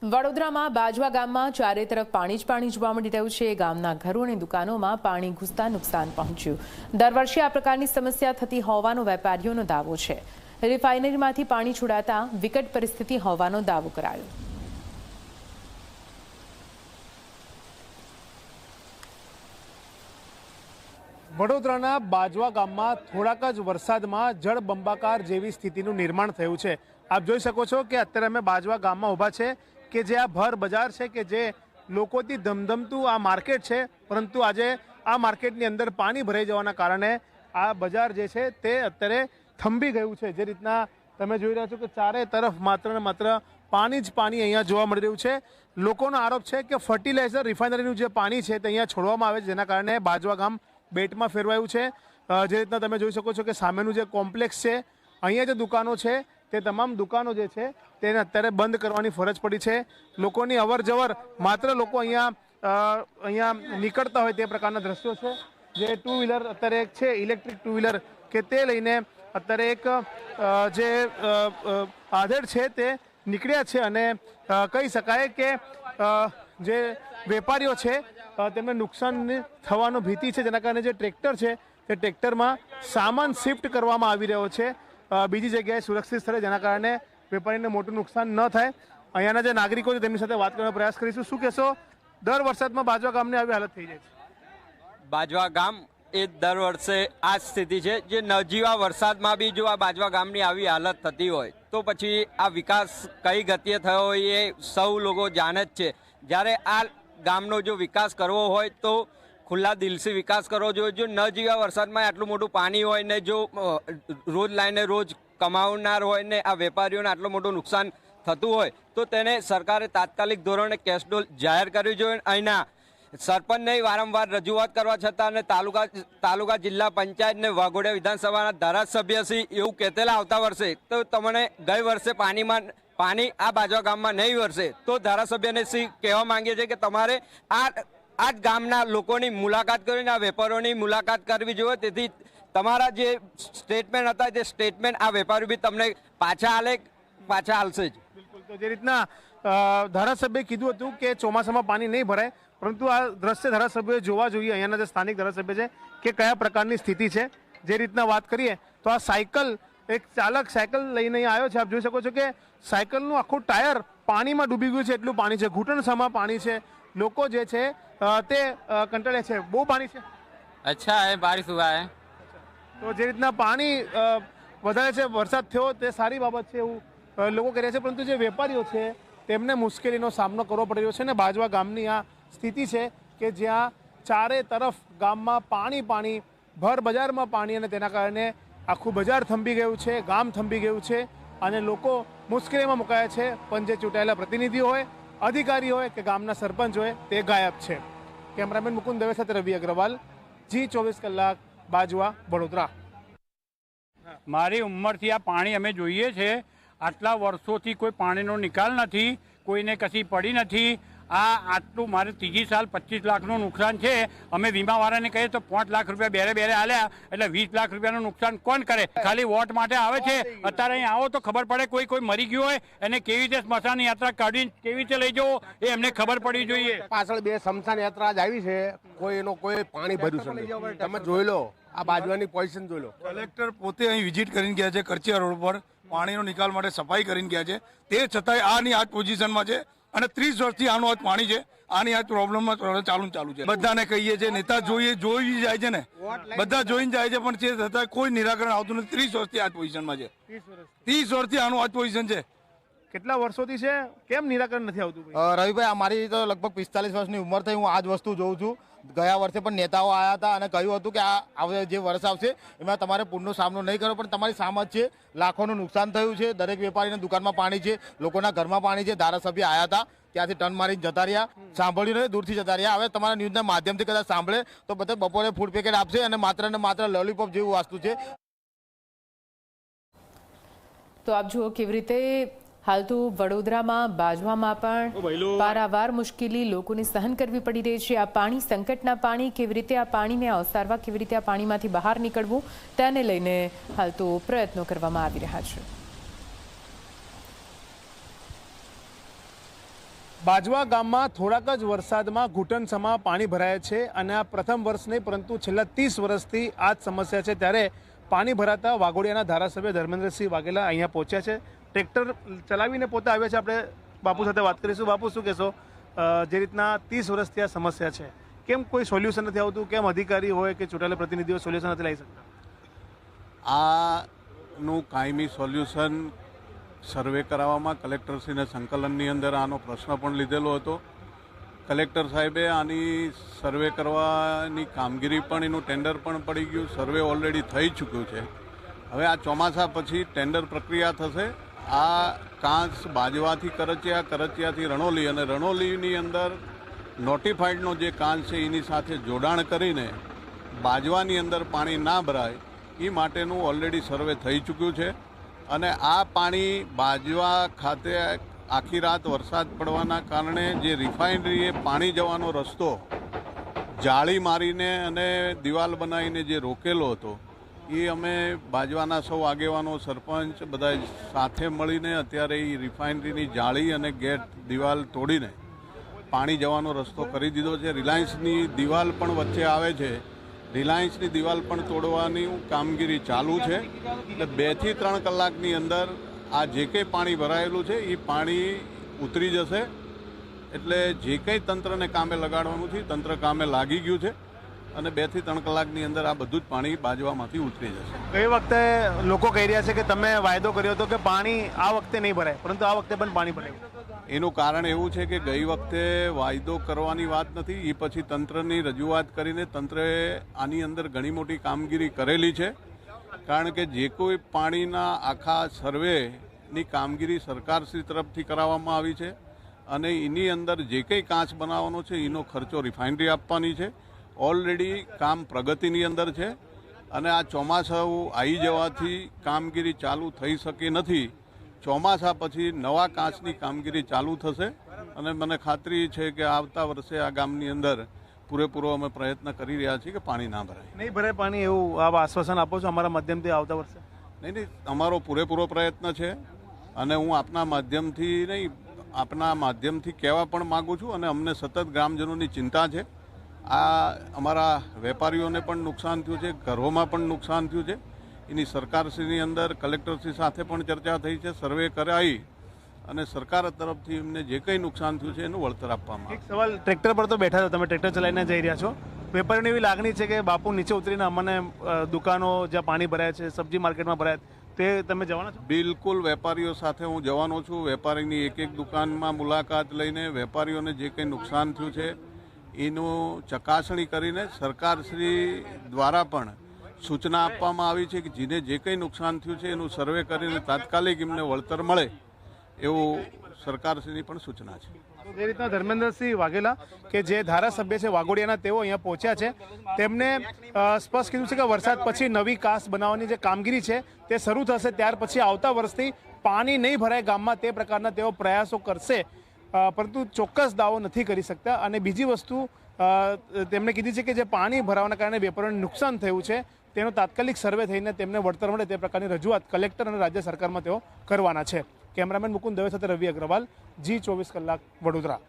વડોદરામાં બાજવા ગામમાં ચારે તરફ પાણી જ પાણી જોવા મળી રહ્યું છે। ગામના ઘરો અને દુકાનોમાં પાણી ઘૂસતા નુકસાન પહોંચ્યું। દર વર્ષે આ પ્રકારની સમસ્યા થતી હોવાનો વેપારીઓનો દાવો છે। રિફાઇનરીમાંથી પાણી છોડાતા વિકટ પરિસ્થિતિ હોવાનો દાવો કરાયો। વડોદરાના બાજવા ગામમાં થોડાક જ વરસાદમાં જળબંબાકાર જેવી સ્થિતિનું નિર્માણ થયું છે। આપ જોઈ શકો છો કે અત્યારે અમે બાજવા ગામમાં ઊભા છે કે જે આ ભર બજાર છે કે જે લોકોથી ધમધમતું આ માર્કેટ છે, પરંતુ આજે આ માર્કેટની અંદર પાણી ભરાઈ જવાના કારણે આ બજાર જે છે તે અત્યારે થંભી ગયું છે। જે રીતના તમે જોઈ રહ્યા છો કે ચારે તરફ માત્ર ને માત્ર પાણી જ પાણી અહીંયા જોવા મળી રહ્યું છે। લોકોનો આરોપ છે કે ફર્ટિલાઇઝર રિફાઇનરીનું જે પાણી છે તે અહીંયા છોડવામાં આવે છે, જેના કારણે બાજવા ગામ બેટમાં ફેરવાયું છે। જે રીતના તમે જોઈ શકો છો કે સામેનું જે કોમ્પ્લેક્સ છે, અહીંયા જે દુકાનો છે તે તમામ દુકાનો જે છે તેને અત્યારે બંધ કરવાની ફરજ પડી છે। લોકોની અવર જવર માત્ર લોકો અહીંયા નીકળતા હોય તે પ્રકારના દ્રશ્યો છે। જે ટુ વ્હીલર અત્યારે એક છે ઇલેક્ટ્રિક ટુ વ્હીલર કે તે લઈને અત્યારે એક જે આધેડ છે તે નીકળ્યા છે અને કહી શકાય કે જે વેપારીઓ છે તેમને નુકસાન થવાનો ભીતિ છે, જેના કારણે જે ટ્રેક્ટર છે તે ટ્રેક્ટરમાં સામાન શિફ્ટ કરવામાં આવી રહ્યો છે બીજી જગ્યાએ સુરક્ષિત સ્થળે, જેના કારણે વેપારીને મોટું નુકસાન ન થાય। અહીંયાના જે નાગરિકો છે તેમની સાથે વાત કરવાનો પ્રયાસ કરીશું। શું કહેશો, દર વરસાદમાં બાજવા ગામની આવી હાલત થઈ જાય છે? બાજવા ગામ એ દર વર્ષે આ સ્થિતિ છે। જે નજીવા વરસાદમાં બી જો આ બાજવા ગામની આવી હાલત થતી હોય તો પછી આ વિકાસ કઈ ગતિએ થયો હોય એ સૌ લોકો જાણે જ છે। જ્યારે આ ગામનો જો વિકાસ કરવો હોય તો ખુલ્લા દિલથી વિકાસ કરવો જોઈએ। જો ન જીવા વરસાદમાં આટલું મોટું પાણી હોય ને જો રોજ લાઈને રોજ કમાવનાર હોય ને આ વેપારીઓને આટલું મોટું નુકસાન થતું હોય તો તેને સરકારે તાત્કાલિક ધોરણે કેશડોલ જાહેર કરવી જોઈએ। અહીંના સરપંચને વારંવાર રજૂઆત કરવા છતાં અને તાલુકા જિલ્લા પંચાયત ને વાઘોડિયા વિધાનસભાના ધારાસભ્યશ્રી એવું કહેતેલા આવતા વર્ષે તો તમને ગઈ વર્ષે પાણી આ બાજવા ગામમાં નહીં વરસે તો ધારાસભ્યને શ્રી કહેવા માંગીએ છીએ કે તમારે આ જ ગામના લોકોની મુલાકાત કરીને આ વેપારીઓની મુલાકાત કરવી જોઈએ, તેથી તમારા જે સ્ટેટમેન્ટ હતા તે સ્ટેટમેન્ટ આ વેપારી બી તમને પાછા હાલશે જ। બિલકુલ, તો જે રીતના ધારાસભ્યએ કીધું હતું કે ચોમાસામાં પાણી નહીં ભરાય, પરંતુ આ દ્રશ્ય ધારાસભ્યોએ જોવા જોઈએ અહીંયાના જે સ્થાનિક ધારાસભ્ય છે કે કયા પ્રકારની સ્થિતિ છે। જે રીતના વાત કરીએ તો આ એક ચાલક સાયકલ લઈને અહીંયા આવ્યો છે। આપ જોઈ શકો છો કે સાયકલનું આખું ટાયર પાણીમાં ડૂબી ગયું છે, એટલું પાણી છે, ઘૂંટણસામાં પાણી છે। લોકો જે છે તે કંટાળે છે, બહુ પાણી છે। अच्छा है, बारिश हुआ है તો જે રીતના પાણી વધારે છે, વરસાદ થયો તે સારી બાબત છે એવું લોકો કહે છે, પરંતુ જે વેપારીઓ છે તેમને મુશ્કેલીનો સામનો કરવો પડી રહ્યો છે। અને બાજવા ગામની આ સ્થિતિ છે કે જ્યાં ચારે તરફ ગામમાં પાણી ભર બજારમાં પાણી, અને તેના કારણે આખું બજાર થંભી ગયું છે, ગામ થંભી ગયું છે અને લોકો મુશ્કેલીમાં મુકાયા છે। પણ જે ચૂંટાયેલા પ્રતિનિધિઓ હોય, અધિકારી હોય કે ગામના સરપંચ હોય તે ગાયબ છે। કેમેરામેન મુકુંદ દવે સાથે રવિ અગ્રવાલ, G24 કલાક, બાજવા, વડોદરા। મારી ઉંમરથી આ પાણી અમે જોઈએ છે। આટલા વર્ષોથી કોઈ પાણીનો નિકાલ નથી, કોઈને કશી પડી નથી। આટલું મારે ત્રીજી સાલ 25 લાખનું નુકસાન છે। અમે વીમાવાળાને કહીએ તો 5 લાખ રૂપિયા બેરે હાલ્યા, એટલે 20 લાખ રૂપિયાનું નુકસાન કોણ કરે? ખાલી વોટ માટે આવે છે। અત્યારે અહીં આવો તો ખબર પડે કોઈ મરી ગયું હોય એને કેવી રીતે સ્મશાન યાત્રા કાઢીને કેવી રીતે લઈ જવો એ એમને ખબર પડવી જોઈએ। પાછળ 2 સ્મશાન યાત્રા જ આવી છે, કોઈ પાણી ભર્યું છે, તમે જોઈ લો આ બાજવાની પોઝિશન જોઈ લો। કલેક્ટર પોતે અહીં વિઝિટ કરીને ગયા છે, કરચિયા રોડ પર પાણીનો નિકાલ માટે સફાઈ કરીને ગયા છે, તે છતાંય આની આ પોઝિશનમાં છે અને 30 વર્ષથી આનું આજ પાણી છે, આની આજ પ્રોબ્લેમમાં ચાલુ છે। બધાને કહીએ છીએ, નેતા જોઈ જાય છે ને, બધા જોઈને જાય છે, પણ તે છતાં કોઈ નિરાકરણ આવતું નથી। 30 વર્ષથી આજ પોઝિશનમાં છે, 30 વર્ષથી આનું આજ પોઝિશન છે। કેટલા વર્ષોથી છે, કેમ નિરાકરણ નથી આવતું? રવિભાઈ, અમારી તો લગભગ 45 વર્ષની ઉંમર થઈ, હું આ જ વસ્તુ જોઉં છું। ગયા વર્ષે પણ નેતાઓ આવ્યા હતા અને કહ્યું હતું કે આ જે વર્ષ આવશે એમાં તમારે પૂરનો સામનો નહીં કરવો, પણ તમારી સામે છે, લાખોનું નુકસાન થયું છે। દરેક વેપારીના દુકાનમાં પાણી છે, લોકોના ઘરમાં પાણી છે। ધારાસભ્ય આવ્યા હતા, ત્યાંથી ટર્ન મારીને જતા રહ્યા, સાંભળ્યું નહીં, દૂરથી જતા રહ્યા। હવે તમારા ન્યૂઝના માધ્યમથી કદાચ સાંભળે તો બધા બપોરે ફૂડ પેકેટ આપશે અને માત્ર લોલીપોપ જેવું વસ્તુ છે। તો આપ જુઓ કેવી રીતે હાલ તો વડોદરામાં બાજવામાં પણ પારાવાર મુશ્કેલી લોકોને સહન કરવી પડી રહી છે। આ પાણી સંકટના પાણી, કેવી રીતે આ પાણીને અવસારવા, કેવી રીતે આ પાણીમાંથી બહાર નીકળવું તેને લઈને હાલ તો પ્રયત્નો કરવામાં આવી રહ્યા છે। બાજવા ગામમાં થોડાક જ વરસાદમાં ઘૂંટણસમા પાણી ભરાય છે અને આ પ્રથમ વર્ષ નહીં પરંતુ છેલ્લા 30 વર્ષથી આ જ સમસ્યા છે. ત્યારે પાણી ભરાતા વાઘોડિયાના ધારાસભ્ય ધર્મેન્દ્રસિંહ વાઘેલા અહીંયા પહોંચ્યા છે. ટ્રેક્ટર ચલાવીને પોતે આવ્યા છે. આપણે બાપુ સાથે વાત કરીશું. બાપુ, શું કહેશો? જે રીતના 30 વર્ષથી આ સમસ્યા છે, કેમ કોઈ સોલ્યુશન નથી આવતું? કેમ અધિકારી હોય કે ચૂંટાયેલા પ્રતિનિધિઓ સોલ્યુશન નથી લાવી શકતા? આનું કાયમી સોલ્યુશન સર્વે કરાવવામાં કલેક્ટરશ્રીને સંકલનની અંદર આનો પ્રશ્ન પણ લીધેલો હતો. કલેક્ટર સાહેબે આની સર્વે કરવાની કામગીરી પણ, એનું ટેન્ડર પણ પડી ગયું, સર્વે ઓલરેડી થઈ ચૂક્યું છે. હવે આ ચોમાસા પછી ટેન્ડર પ્રક્રિયા થશે. આ કાંસ બાજવાથી કરચિયા, કરચિયાથી રણોલી અને રણોલીની અંદર નોટિફાઈડનો જે કાંસ છે એની સાથે જોડાણ કરીને બાજવાની અંદર પાણી ના ભરાય એ માટેનું ઓલરેડી સર્વે થઈ ચૂક્યું છે. અને આ પાણી બાજવા ખાતે આખી રાત વરસાદ પડવાના કારણે જે રિફાઇનરીએ પાણી જવાનો રસ્તો જાળી મારીને અને દિવાલ બનાવીને જે રોકેલો હતો, એ અમે બાજવાના સૌ આગેવાનો, સરપંચ બધા સાથે મળીને અત્યારે એ રિફાઇનરીની જાળી અને ગેટ દિવાલ તોડીને પાણી જવાનો રસ્તો કરી દીધો છે. રિલાયન્સની દિવાલ પણ વચ્ચે આવે છે, રિલાયન્સની દિવાલ પણ તોડવાની કામગીરી ચાલુ છે. એટલે 2 થી 3 કલાકની અંદર આ જે કંઈ પાણી ભરાયેલું છે એ પાણી ઉતરી જશે. એટલે જે કંઈ તંત્રને કામે લગાડવાનું છે તંત્ર કામે લાગી ગયું છે અને 2 થી 3 કલાકની અંદર આ બધું જ પાણી બાજવામાંથી ઉતરી જશે. ગઈ વખતે લોકો કહી રહ્યા છે કે તમે વાયદો કર્યો હતો કે પાણી આ વખતે નહીં ભરાય, પરંતુ આ વખતે પણ પાણી ભરાયું. એનું કારણ એવું છે કે ગઈ વખતે વાયદો કરવાની વાત નથી, એ પછી તંત્રની રજૂઆત કરીને તંત્રએ આની અંદર ઘણી મોટી કામગીરી કરેલી છે. કારણ કે જે કોઈ પાણીના આખા સર્વેની કામગીરી સરકારશ્રી તરફથી કરાવવામાં આવી છે અને એની અંદર જે કંઈ કાંચ બનાવવાનો છે એનો ખર્ચો રિફાઇનરી આપવાની છે. ઓલરેડી કામ પ્રગતિની અંદર છે અને આ ચોમાસું આવી જવાથી કામગીરી ચાલુ થઈ શકી નથી. ચોમાસા પછી નવા કાંચની કામગીરી ચાલુ થશે અને મને ખાતરી છે કે આવતા વર્ષે આ ગામની અંદર પૂરેપૂરો અમે પ્રયત્ન કરી રહ્યા છીએ કે પાણી ના ભરાય. નહીં ભરાય પાણી, એવું આપ આશ્વાસન આપો છો અમારા માધ્યમથી આવતા વર્ષે? નહીં, અમારો પૂરેપૂરો પ્રયત્ન છે અને હું આપના માધ્યમથી કહેવા પણ માગું છું. અને અમને સતત ગ્રામજનોની ચિંતા છે. આ અમારા વેપારીઓને પણ નુકસાન થયું છે, ઘરોમાં પણ નુકસાન થયું છે. એની સરકારશ્રીની અંદર કલેક્ટરશ્રી સાથે પણ ચર્ચા થઈ છે, સર્વે કરાવી અને સરકાર તરફથી એમને જે કંઈ નુકસાન થયું છે એનું વળતર આપવામાં. એક સવાલ, ટ્રેક્ટર પર તો બેઠા છો તમે, ટ્રેક્ટર ચલાવીને જઈ રહ્યા છો, વેપારીઓની એવી લાગણી છે કે બાપુ નીચે ઉતરીને અમને દુકાનો જ્યાં પાણી ભરાય છે, સબ્જી માર્કેટમાં ભરાય, તે તમે જવાના છો? બિલકુલ, વેપારીઓ સાથે હું જવાનો છું. વેપારીની એક દુકાનમાં મુલાકાત લઈને વેપારીઓને જે કંઈ નુકસાન થયું છે એનું ચકાસણી કરીને સરકારશ્રી દ્વારા પણ સૂચના આપવામાં આવી છે કે જેને જે કંઈ નુકસાન થયું છે એનું સર્વે કરીને તાત્કાલિક એમને વળતર મળે એવું સરકારશ્રીની પણ સૂચના છે. જે રીતના ધર્મેન્દ્રસિંહ વાઘેલા કે જે ધારાસભ્ય છે વાઘોડિયાના, તેઓ અહીંયા પહોંચ્યા છે. તેમને સ્પષ્ટ કીધું છે કે વરસાદ પછી નવી કાંસ બનાવવાની જે કામગીરી છે તે શરૂ થશે. ત્યાર પછી આવતા વર્ષથી પાણી નહીં ભરાય ગામમાં તે પ્રકારના તેઓ પ્રયાસો કરશે, પરંતુ ચોક્કસ દાવો નથી કરી શકતા. અને બીજી વસ્તુ તેમણે કીધી છે કે જે પાણી ભરાવાના કારણે વેપારીઓને નુકસાન થયું છે તેનો તાત્કાલિક સર્વે થઈને તેમને વળતર મળે તે પ્રકારની રજૂઆત કલેક્ટર અને રાજ્ય સરકારમાં તેઓ કરવાના છે. કેમેરામેન મુકુંદ દવે સાથે રવિ અગ્રવાલ, G24 કલાક, વડોદરા.